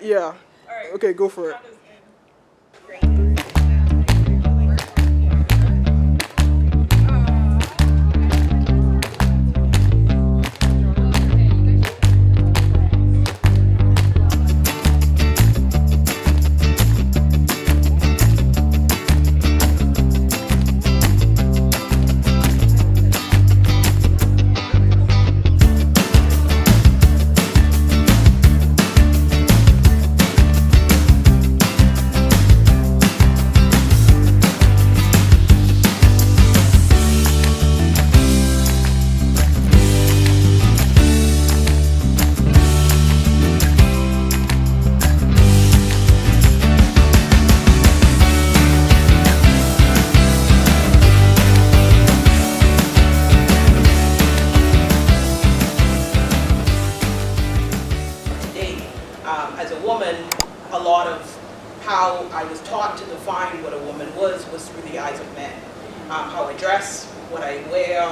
Yeah. Okay, go for it. As a woman, a lot of how I was taught to define what a woman was through the eyes of men. How I dress, what I wear,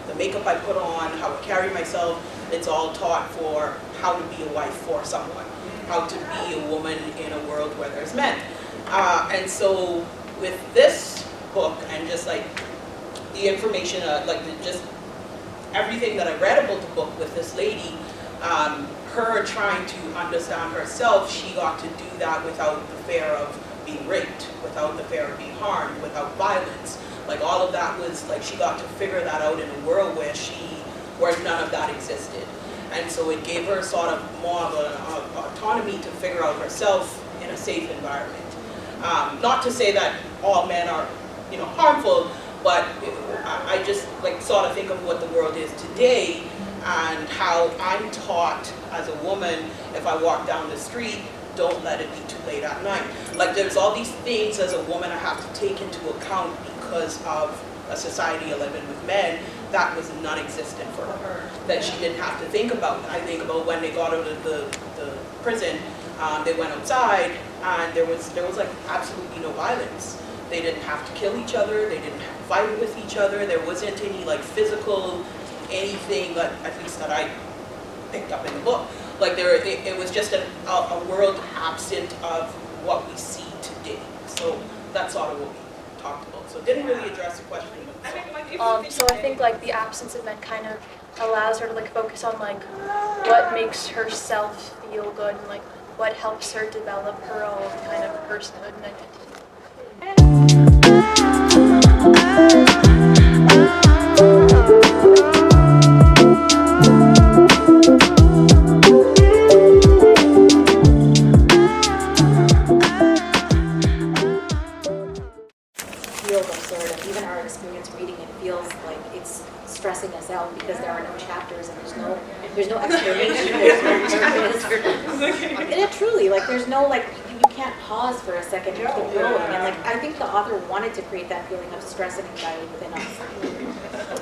the makeup I put on, how I carry myself, it's all taught for how to be a wife for someone, how to be a woman in a world where there's men. And so with this book and just like the information, just everything that I read about the book with this lady, her trying to understand herself, she got to do that without the fear of being raped, without the fear of being harmed, without violence. Like all of that was like she got to figure that out in a world where none of that existed. And so it gave her sort of more of an autonomy to figure out herself in a safe environment. Not to say that all men are, harmful, but I just like sort of think of what the world is today and how I'm taught as a woman, if I walk down the street, don't let it be too late at night. Like there's all these things as a woman I have to take into account because of a society living with men that was non-existent for her, that she didn't have to think about. I think about when they got out of the prison, they went outside and there was like absolutely no violence. They didn't have to kill each other, they didn't have to fight with each other, there wasn't any like physical anything that at least that I picked up in the book. Like it was just a world absent of what we see today. So that's sort of what we talked about. So it didn't really address the question. So I think like the absence of men kind of allows her to like focus on like what makes herself feel good and like what helps her develop her own kind of personhood and identity. Even our experience reading it feels like it's stressing us out because there are no chapters and there's no explanation, there's no purpose. And truly, like there's no like you can't pause for a second and keep going. And like I think the author wanted to create that feeling of stress and anxiety within us.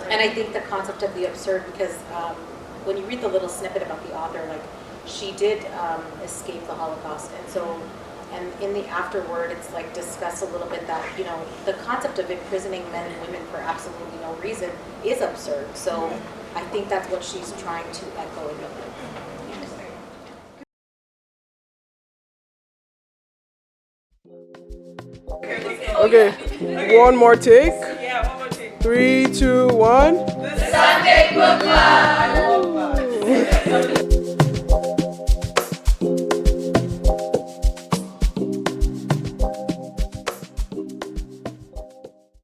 And I think the concept of the absurd, because when you read the little snippet about the author, like she did escape the Holocaust, and so. And in the afterword, it's like discuss a little bit that, the concept of imprisoning men and women for absolutely no reason is absurd. So I think that's what she's trying to echo in the book. Okay, one more take. Yeah, one more take. 3, 2, 1. The Sunday Book Club! I love that.